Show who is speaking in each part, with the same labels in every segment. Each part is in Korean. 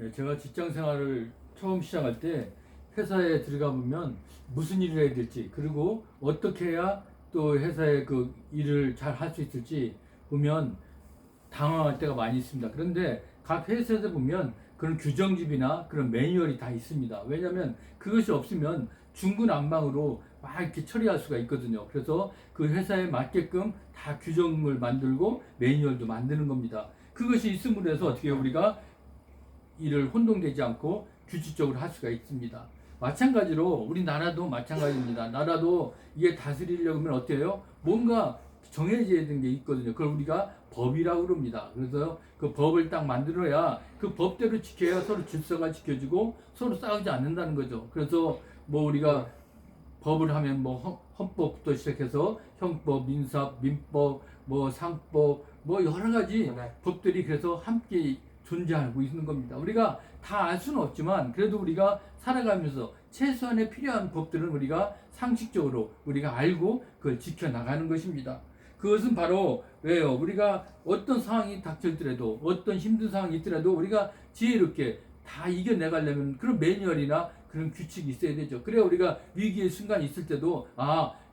Speaker 1: 예, 제가 직장 생활을 처음 시작할 때 회사에 들어가 보면 무슨 일을 해야 될지, 그리고 어떻게 해야 또 회사에 그 일을 잘 할 수 있을지 보면 당황할 때가 많이 있습니다. 그런데 각 회사에서 보면 그런 규정집이나 그런 매뉴얼이 다 있습니다. 왜냐하면 그것이 없으면 중구난방으로 막 이렇게 처리할 수가 있거든요. 그래서 그 회사에 맞게끔 다 규정을 만들고 매뉴얼도 만드는 겁니다. 그것이 있음으로 해서 어떻게 우리가 일을 혼동되지 않고 규칙적으로 할 수가 있습니다. 마찬가지로 우리나라도 마찬가지입니다. 나라도 이게 다스리려면 어때요? 뭔가 정해져야 되는 게 있거든요. 그걸 우리가 법이라고 그럽니다. 그래서 그 법을 딱 만들어야 그 법대로 지켜야 서로 질서가 지켜지고 서로 싸우지 않는다는 거죠. 그래서 뭐 우리가 법을 하면 뭐 헌법부터 시작해서 형법, 민사법, 민법, 뭐 상법, 뭐 여러 가지 법들이 그래서 함께 존재하고 있는 겁니다. 우리가 다 알 수는 없지만 그래도 우리가 살아가면서 최소한의 필요한 법들은 우리가 상식적으로 우리가 알고 그걸 지켜나가는 것입니다. 그것은 바로 왜요? 우리가 어떤 상황이 닥쳐있더라도 어떤 힘든 상황이 있더라도 우리가 지혜롭게 다 이겨내가려면 그런 매뉴얼이나 그런 규칙이 있어야 되죠. 그래야 우리가 위기의 순간이 있을 때도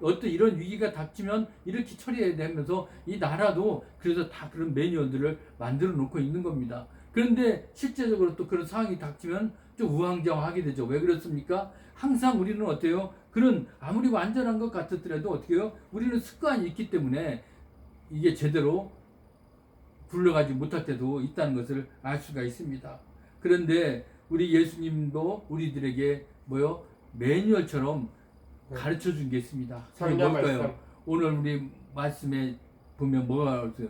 Speaker 1: 어떤 이런 위기가 닥치면 이렇게 처리해야 되면서 이 나라도 그래서 다 그런 매뉴얼들을 만들어 놓고 있는 겁니다. 그런데 실제적으로 또 그런 상황이 닥치면 좀 우왕좌왕하게 되죠. 왜 그렇습니까? 항상 우리는 어때요? 그런 아무리 완전한 것 같았더라도 어떻게 해요? 우리는 습관이 있기 때문에 이게 제대로 굴러가지 못할 때도 있다는 것을 알 수가 있습니다. 그런데 우리 예수님도 우리들에게 뭐요? 매뉴얼처럼 가르쳐 준 게 있습니다. 그게 뭘까요? 오늘 우리 말씀에 보면 뭐가 있어요?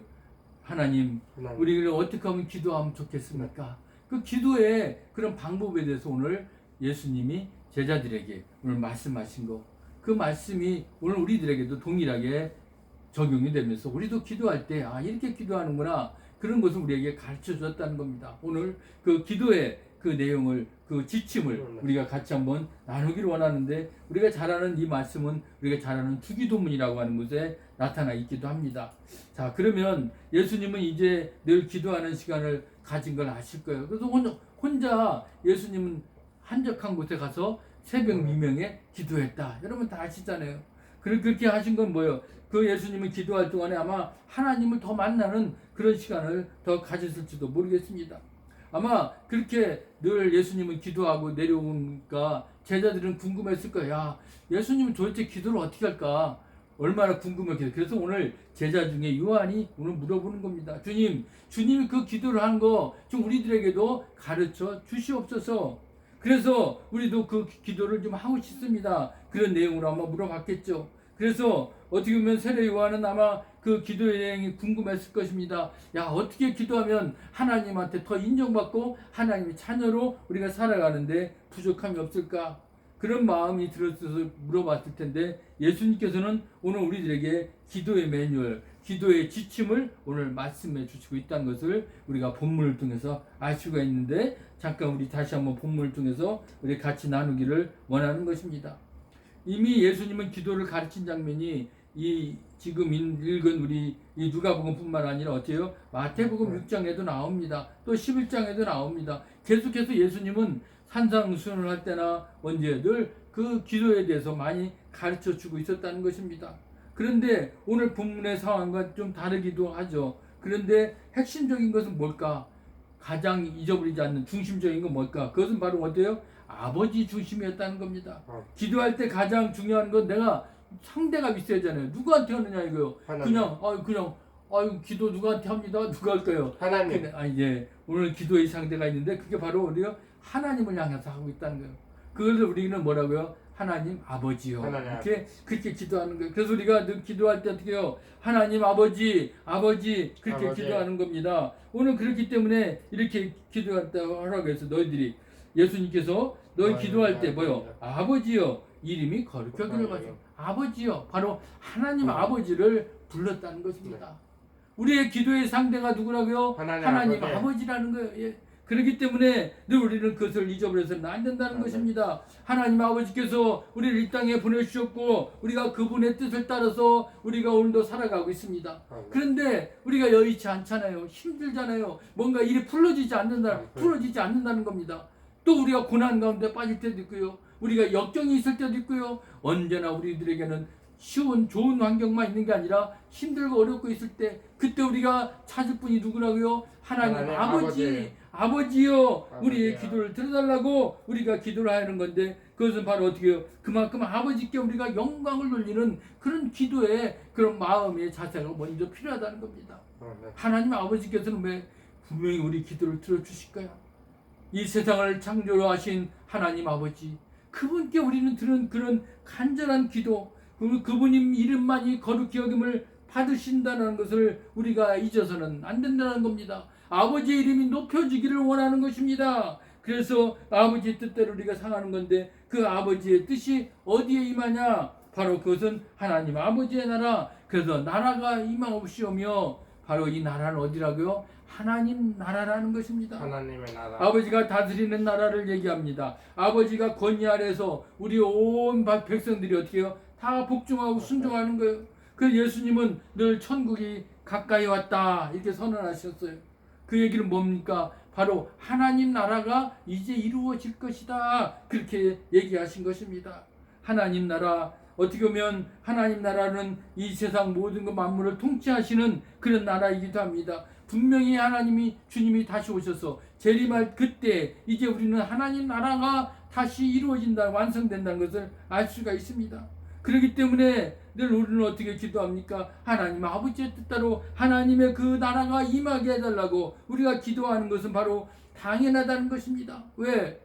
Speaker 1: 하나님, 우리를 어떻게 하면 기도하면 좋겠습니까? 그 기도의 그런 방법에 대해서 오늘 예수님이 제자들에게 오늘 말씀하신 거, 그 말씀이 오늘 우리들에게도 동일하게 적용이 되면서 우리도 기도할 때 이렇게 기도하는구나, 그런 것을 우리에게 가르쳐 줬다는 겁니다. 오늘 그 기도의 그 내용을, 그 지침을 우리가 같이 한번 나누기를 원하는데, 우리가 잘 아는 이 말씀은 우리가 잘 아는 주기도문이라고 하는 곳에 나타나 있기도 합니다. 자, 그러면 예수님은 이제 늘 기도하는 시간을 가진 걸 아실 거예요. 그래서 혼자 예수님은 한적한 곳에 가서 새벽 미명에 기도했다. 여러분 다 아시잖아요. 그렇게 하신 건 뭐예요? 그 예수님은 기도할 동안에 아마 하나님을 더 만나는 그런 시간을 더 가졌을지도 모르겠습니다. 아마 그렇게 늘 예수님은 기도하고 내려오니까 제자들은 궁금했을 거야. 예수님은 도대체 기도를 어떻게 할까? 얼마나 궁금했겠어요. 그래서 오늘 제자 중에 요한이 오늘 물어보는 겁니다. 주님이 그 기도를 한 거 좀 우리들에게도 가르쳐 주시옵소서. 그래서 우리도 그 기도를 좀 하고 싶습니다. 그런 내용으로 아마 물어봤겠죠. 그래서 어떻게 보면 세례 요한은 아마 그 기도의 내용이 궁금했을 것입니다. 어떻게 기도하면 하나님한테 더 인정받고 하나님의 자녀로 우리가 살아가는데 부족함이 없을까? 그런 마음이 들었어서 물어봤을 텐데, 예수님께서는 오늘 우리들에게 기도의 매뉴얼, 기도의 지침을 오늘 말씀해 주시고 있다는 것을 우리가 본문을 통해서 알 수가 있는데, 잠깐 우리 다시 한번 본문을 통해서 우리 같이 나누기를 원하는 것입니다. 이미 예수님은 기도를 가르친 장면이 이 지금 읽은 우리 이 누가복음뿐만 아니라 어때요? 마태복음 6장에도 나옵니다. 또 11장에도 나옵니다. 계속해서 예수님은 산상수훈을 할 때나 언제 늘 그 기도에 대해서 많이 가르쳐 주고 있었다는 것입니다. 그런데 오늘 본문의 상황과 좀 다르기도 하죠. 그런데 핵심적인 것은 뭘까? 가장 잊어버리지 않는 중심적인 건 뭘까? 그것은 바로 어때요? 아버지 중심이었다는 겁니다. 기도할 때 가장 중요한 건 내가 상대가 있어야잖아요. 누구한테 하느냐 이거요. 그냥 기도 누구한테 합니다. 누가 할까요?
Speaker 2: 하나님.
Speaker 1: 이제 오늘 기도의 상대가 있는데 그게 바로 우리가 하나님을 향해서 하고 있다는 거예요. 그걸 우리는 뭐라고요? 하나님 아버지요. 그렇게 기도하는 거예요. 그래서 우리가 늘 기도할 때 어떻게 해요? 하나님 아버지 그렇게 기도하는 겁니다. 오늘 그렇기 때문에 이렇게 기도한다고 하라고 해서 너희들이 예수님께서 너희 기도할 때 뭐요? 아버지요. 이름이 거룩하기를 가죠. 아버지요. 바로 하나님 아버지를 불렀다는 것입니다. 우리의 기도의 상대가 누구라고요? 하나님 아버지라는 거예요. 그렇기 때문에 늘 우리는 그것을 잊어버려서는 안 된다는 것입니다. 하나님 아버지께서 우리를 이 땅에 보내주셨고 우리가 그분의 뜻을 따라서 우리가 오늘도 살아가고 있습니다. 그런데 우리가 여의치 않잖아요. 힘들잖아요. 뭔가 일이 풀어지지 않는다는 겁니다. 또 우리가 고난 가운데 빠질 때도 있고요. 우리가 역경이 있을 때도 있고요. 언제나 우리들에게는 쉬운 좋은 환경만 있는 게 아니라 힘들고 어렵고 있을 때 그때 우리가 찾을 분이 누구라고요? 하나님 아버지요 우리의 기도를 들어달라고 우리가 기도를 하는 건데 그것은 바로 어떻게 해요? 그만큼 아버지께 우리가 영광을 돌리는 그런 기도의 그런 마음의 자세가 먼저 필요하다는 겁니다. 하나님 아버지께서는 왜 분명히 우리 기도를 들어주실까요? 이 세상을 창조하신 하나님 아버지 그분께 우리는 들은 그런 간절한 기도 그분님 이름만이 거룩히 여김을 받으신다는 것을 우리가 잊어서는 안 된다는 겁니다. 아버지의 이름이 높여지기를 원하는 것입니다. 그래서 아버지의 뜻대로 우리가 상하는 건데 그 아버지의 뜻이 어디에 임하냐? 바로 그것은 하나님 아버지의 나라. 그래서 나라가 임하옵시오며 바로 이 나라는 어디라고요? 하나님 나라라는 것입니다.
Speaker 2: 하나님의 나라.
Speaker 1: 아버지가 다스리는 나라를 얘기합니다. 아버지가 권위 아래서 우리 온 백성들이 어떻게 해요? 다 복종하고 순종하는 거예요. 그 예수님은 늘 천국이 가까이 왔다 이렇게 선언하셨어요. 그 얘기는 뭡니까? 바로 하나님 나라가 이제 이루어질 것이다 그렇게 얘기하신 것입니다. 하나님 나라 어떻게 보면 하나님 나라는 이 세상 모든 것 만물을 통치하시는 그런 나라이기도 합니다. 분명히 하나님이 주님이 다시 오셔서 재림할 그때 이제 우리는 하나님 나라가 다시 이루어진다 완성된다는 것을 알 수가 있습니다. 그렇기 때문에 늘 우리는 어떻게 기도합니까? 하나님 아버지의 뜻대로 하나님의 그 나라가 임하게 해달라고 우리가 기도하는 것은 바로 당연하다는 것입니다. 왜?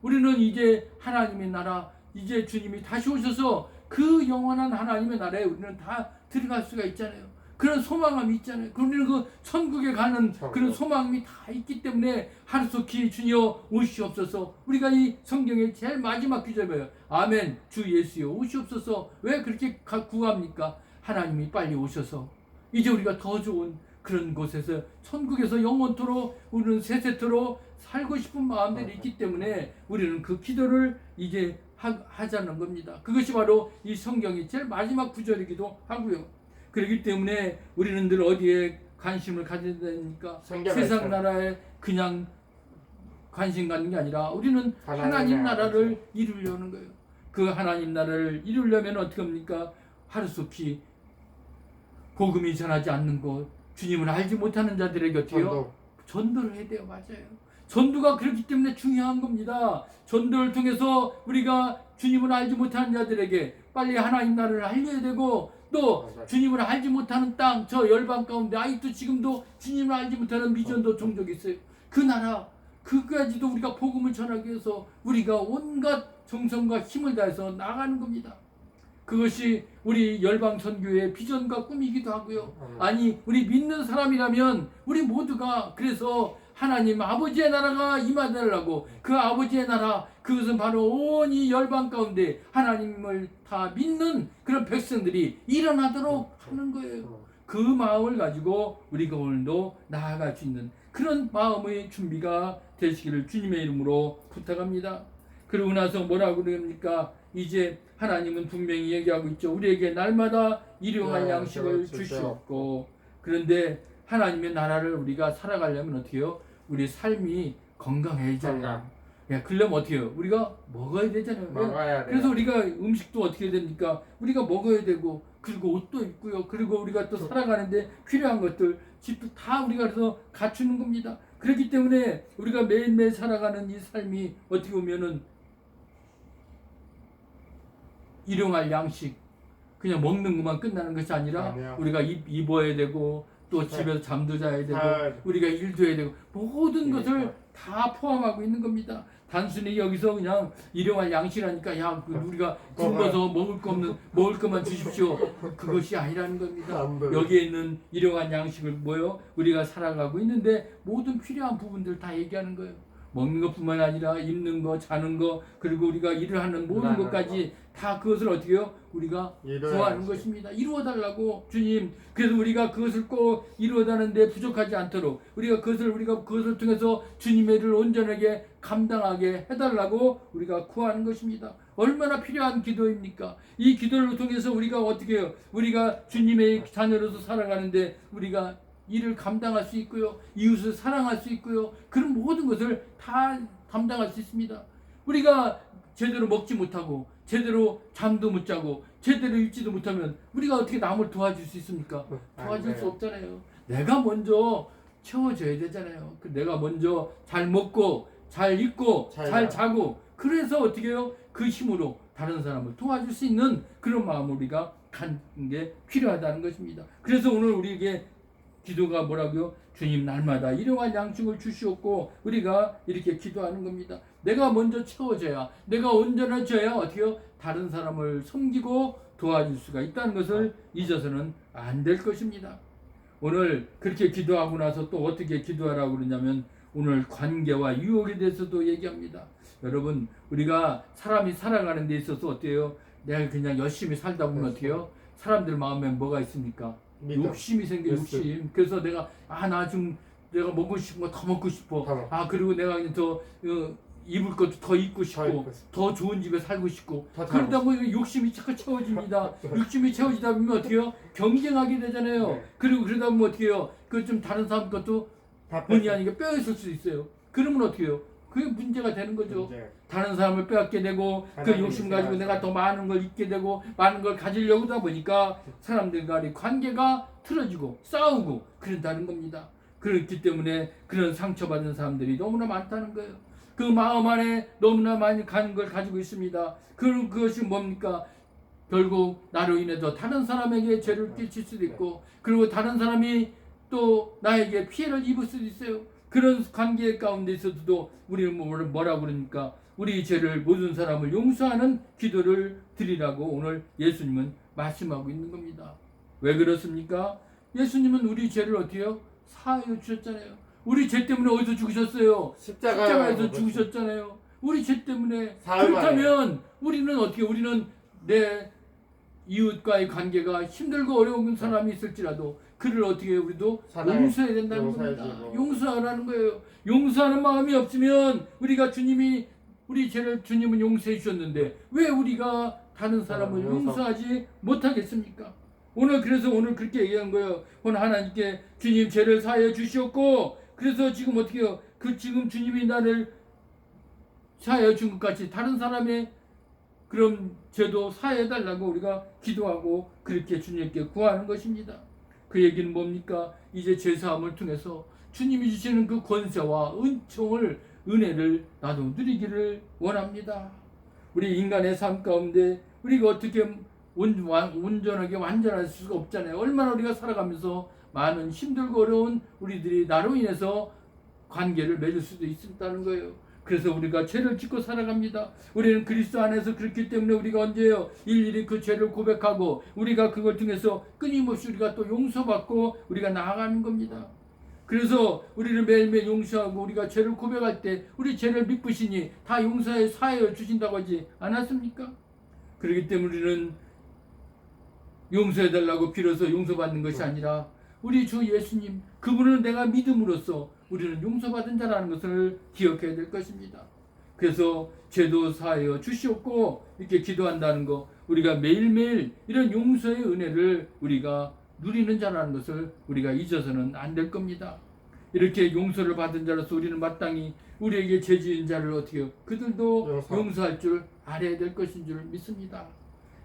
Speaker 1: 우리는 이제 하나님의 나라 이제 주님이 다시 오셔서 그 영원한 하나님의 나라에 우리는 다 들어갈 수가 있잖아요. 그런 소망감이 있잖아요. 우리는 그 천국에 가는 그런 소망이 다 있기 때문에 하루속히 주여 오시옵소서. 우리가 이 성경의 제일 마지막 구절이에요. 아멘 주 예수여 오시옵소서. 왜 그렇게 구합니까? 하나님이 빨리 오셔서 이제 우리가 더 좋은 그런 곳에서 천국에서 영원토록 우리는 세세토록 살고 싶은 마음들이 있기 때문에 우리는 그 기도를 이제 하자는 겁니다. 그것이 바로 이 성경의 제일 마지막 구절이기도 하고요. 그렇기 때문에 우리는 늘 어디에 관심을 가져야 되니까 세상 나라에 그냥 관심 갖는 게 아니라 우리는 하나님 나라를 이루려는 거예요. 그 하나님 나라를 이루려면 어떻게 합니까? 하루속히 복음이 전하지 않는 곳 주님을 알지 못하는 자들에게 어떻게요? 전도를 해야 돼요. 맞아요. 전도가 그렇기 때문에 중요한 겁니다. 전도를 통해서 우리가 주님을 알지 못하는 자들에게 빨리 하나님 나라를 알려야 되고 또 주님을 알지 못하는 땅, 저 열방 가운데 아직도 지금도 주님을 알지 못하는 미전도 종족이 있어요. 그 나라, 그까지도 우리가 복음을 전하기 위해서 우리가 온갖 정성과 힘을 다해서 나가는 겁니다. 그것이 우리 열방 선교의 비전과 꿈이기도 하고요. 아니 우리 믿는 사람이라면 우리 모두가 그래서 하나님 아버지의 나라가 임하달라고 그 아버지의 나라 그것은 바로 온 이 열방 가운데 하나님을 다 믿는 그런 백성들이 일어나도록 하는 거예요. 그 마음을 가지고 우리가 오늘도 나아갈 수 있는 그런 마음의 준비가 되시기를 주님의 이름으로 부탁합니다. 그러고 나서 뭐라고 그럽니까? 이제 하나님은 분명히 얘기하고 있죠. 우리에게 날마다 일용할 양식을 주시옵고 그런데 하나님의 나라를 우리가 살아가려면 어떻게 해요? 우리 삶이 건강해지잖아요. 그러려면 어떻게 해요? 우리가 먹어야 되잖아요. 그래서 우리가 음식도 어떻게 됩니까? 우리가 먹어야 되고 그리고 옷도 입고요. 그리고 우리가 또 살아가는데 필요한 것들 집도 다 우리가 그래서 갖추는 겁니다. 그렇기 때문에 우리가 매일매일 살아가는 이 삶이 어떻게 보면은 일용할 양식 그냥 먹는 것만 끝나는 것이 아니라 우리가 입어야 되고 또 집에서 잠도 자야 되고 우리가 일도 해야 되고 모든 것을 다 포함하고 있는 겁니다. 단순히 여기서 그냥 일용할 양식이라니까 야 우리가 굶어서 먹을 것만 주십시오. 그것이 아니라는 겁니다. 여기에 있는 일용할 양식을 뭐요? 우리가 살아가고 있는데 모든 필요한 부분들 다 얘기하는 거예요. 먹는 것뿐만 아니라 입는 거, 자는 거, 그리고 우리가 일을 하는 모든 것까지 다 그것을 어떻게 해요? 우리가 구하는 것입니다. 이루어달라고 주님. 그래서 우리가 그것을 꼭 이루어가는데 부족하지 않도록 우리가 그것을 통해서 주님의 일을 온전하게 감당하게 해달라고 우리가 구하는 것입니다. 얼마나 필요한 기도입니까? 이 기도를 통해서 우리가 어떻게 해요? 우리가 주님의 자녀로서 살아가는데 우리가 일을 감당할 수 있고요. 이웃을 사랑할 수 있고요. 그런 모든 것을 다 감당할 수 있습니다. 우리가 제대로 먹지 못하고 제대로 잠도 못 자고 제대로 입지도 못하면 우리가 어떻게 남을 도와줄 수 있습니까? 도와줄 수 없잖아요. 내가 먼저 채워줘야 되잖아요. 내가 먼저 잘 먹고 잘 입고 잘 자고 그래서 어떻게 해요? 그 힘으로 다른 사람을 도와줄 수 있는 그런 마음을 우리가 갖는 게 필요하다는 것입니다. 그래서 오늘 우리에게 기도가 뭐라고요? 주님 날마다 일용할 양식을 주시옵고 우리가 이렇게 기도하는 겁니다. 내가 먼저 채워져야 내가 온전해져야 어떻게요? 다른 사람을 섬기고 도와줄 수가 있다는 것을 잊어서는 안 될 것입니다. 오늘 그렇게 기도하고 나서 또 어떻게 기도하라고 그러냐면 오늘 관계와 유혹에 대해서도 얘기합니다. 여러분 우리가 사람이 살아가는 데 있어서 어때요? 내가 그냥 열심히 살다 보면 어때요? 사람들 마음에 뭐가 있습니까? 욕심이 생겨. 욕심. 그래서 내가 나 지금 내가 먹고 싶은 거 더 먹고 싶어. 그리고 내가 더 입을 것도 더 입고 싶고 더 좋은 집에 살고 싶고 그러다 보면 욕심이 자꾸 채워집니다. 욕심이 채워지다 보면 어떻게 해요? 경쟁하게 되잖아요. 그리고 그러다 보면 어떻게 해요? 그 좀 다른 사람 것도 본의 아니게 빼앗을 수 있어요. 그러면 어떻게 해요? 그게 문제가 되는 거죠. 다른 사람을 빼앗게 되고 그 욕심 가지고 내가 더 많은 걸 잊게 되고 많은 걸 가지려고 하다 보니까 사람들과의 관계가 틀어지고 싸우고 그런다는 겁니다. 그렇기 때문에 그런 상처받은 사람들이 너무나 많다는 거예요. 그 마음 안에 너무나 많이 가는 걸 가지고 있습니다. 그것이 뭡니까? 결국 나로 인해서 다른 사람에게 죄를 끼칠 수도 있고 그리고 다른 사람이 또 나에게 피해를 입을 수도 있어요. 그런 관계 가운데 있어도 우리는 뭐라고 그러니까 우리 죄를 모든 사람을 용서하는 기도를 드리라고 오늘 예수님은 말씀하고 있는 겁니다. 왜 그렇습니까? 예수님은 우리 죄를 어떻게 해요? 사하여 주셨잖아요. 우리 죄 때문에 어디서 죽으셨어요? 십자가에서 죽으셨잖아요. 우리 죄 때문에. 그렇다면 우리는 어떻게 우리는 내 이웃과의 관계가 힘들고 어려운 사람이 있을지라도 그를 어떻게 해요? 우리도 용서해야 된다는 겁니다. 용서하라는 거예요. 용서하는 마음이 없으면 우리가 우리 죄를 주님은 용서해 주셨는데 왜 우리가 다른 사람을 용서하지 못하겠습니까? 그래서 오늘 그렇게 얘기한 거예요. 오늘 하나님께 주님 죄를 사하여 주시옵고 그래서 지금 어떻게 해요? 지금 주님이 나를 사하여 준 것 같이 다른 사람의 그런 죄도 사하여 달라고 우리가 기도하고 그렇게 주님께 구하는 것입니다. 그 얘기는 뭡니까? 이제 죄사함을 통해서 주님이 주시는 그 권세와 은혜를 나도 누리기를 원합니다. 우리 인간의 삶 가운데 우리가 어떻게 온전하게 완전할 수가 없잖아요. 얼마나 우리가 살아가면서 많은 힘들고 어려운 우리들이 나로 인해서 관계를 맺을 수도 있다는 거예요. 그래서 우리가 죄를 짓고 살아갑니다. 우리는 그리스도 안에서 그렇기 때문에 우리가 언제요? 일일이 그 죄를 고백하고 우리가 그걸 통해서 끊임없이 우리가 또 용서받고 우리가 나아가는 겁니다. 그래서 우리를 매일매일 용서하고 우리가 죄를 고백할 때 우리 죄를 미쁘시니 다 용서해 사하여 주신다고 하지 않았습니까? 그렇기 때문에 우리는 용서해달라고 빌어서 용서받는 것이 아니라 우리 주 예수님 그분을 내가 믿음으로써 우리는 용서받은 자라는 것을 기억해야 될 것입니다. 그래서 죄도 사하여 주시옵고 이렇게 기도한다는 거 우리가 매일매일 이런 용서의 은혜를 우리가 누리는 자라는 것을 우리가 잊어서는 안 될 겁니다. 이렇게 용서를 받은 자로서 우리는 마땅히 우리에게 죄 지은 자를 어떻게 해요? 그들도 용서할 줄 알아야 될 것인 줄 믿습니다.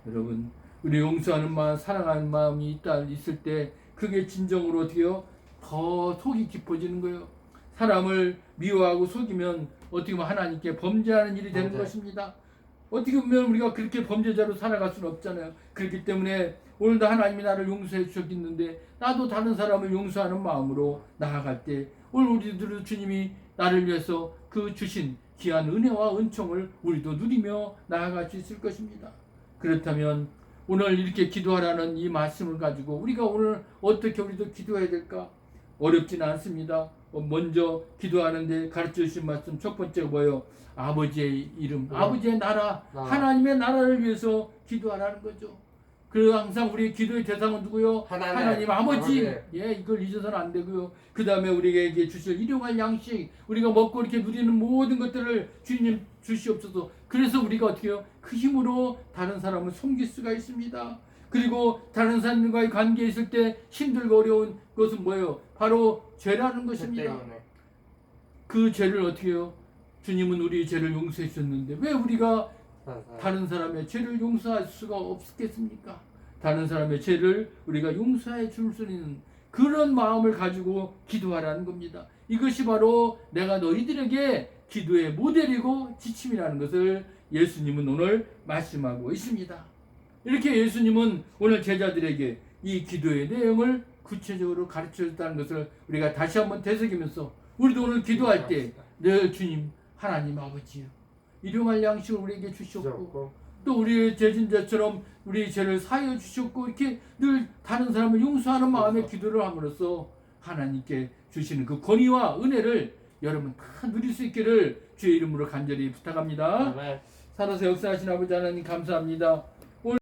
Speaker 1: 여러분 우리 용서하는 마음, 사랑하는 마음이 있을 때 그게 진정으로 어떻게 해요? 더 속이 깊어지는 거예요. 사람을 미워하고 속이면 어떻게 보면 하나님께 범죄하는 일이 되는 것입니다. 어떻게 보면 우리가 그렇게 범죄자로 살아갈 수는 없잖아요. 그렇기 때문에 오늘도 하나님이 나를 용서해 주셨는데 나도 다른 사람을 용서하는 마음으로 나아갈 때 오늘 우리들도 주님이 나를 위해서 그 주신 귀한 은혜와 은총을 우리도 누리며 나아갈 수 있을 것입니다. 그렇다면 오늘 이렇게 기도하라는 이 말씀을 가지고 우리가 오늘 어떻게 우리도 기도해야 될까? 어렵지는 않습니다. 먼저 기도하는데 가르쳐 주신 말씀 첫 번째가 뭐예요? 아버지의 이름, 아버지의 나라, 하나님의 나라를 위해서 기도하라는 거죠. 그리고 항상 우리 기도의 대상은 누구요? 하나님 아버지. 예, 이걸 잊어서는 안 되고요. 그 다음에 우리에게 주실 일용할 양식, 우리가 먹고 이렇게 누리는 모든 것들을 주님 주시옵소서. 그래서 우리가 어떻게 해요? 그 힘으로 다른 사람을 섬길 수가 있습니다. 그리고 다른 사람과의 관계에 있을 때 힘들고 어려운 것은 뭐예요? 바로 죄라는 것입니다. 그 죄를 어떻게 해요? 주님은 우리 죄를 용서해 주셨는데 왜 우리가 다른 사람의 죄를 용서할 수가 없겠습니까? 다른 사람의 죄를 우리가 용서해 줄 수 있는 그런 마음을 가지고 기도하라는 겁니다. 이것이 바로 내가 너희들에게 기도의 모델이고 지침이라는 것을 예수님은 오늘 말씀하고 있습니다. 이렇게 예수님은 오늘 제자들에게 이 기도의 내용을 구체적으로 가르쳐줬다는 것을 우리가 다시 한번 되새기면서 우리도 오늘 기도할 때 늘 주님 하나님 아버지요, 일용할 양식을 우리에게 주셨고 또 우리의 죄진자처럼 우리 죄를 사하여 주셨고 이렇게 늘 다른 사람을 용서하는 마음의 기도를 함으로써 하나님께 주시는 그 권위와 은혜를 여러분 다 누릴 수 있기를 주의 이름으로 간절히 부탁합니다. 살아서 역사하신 아버지 하나님 감사합니다.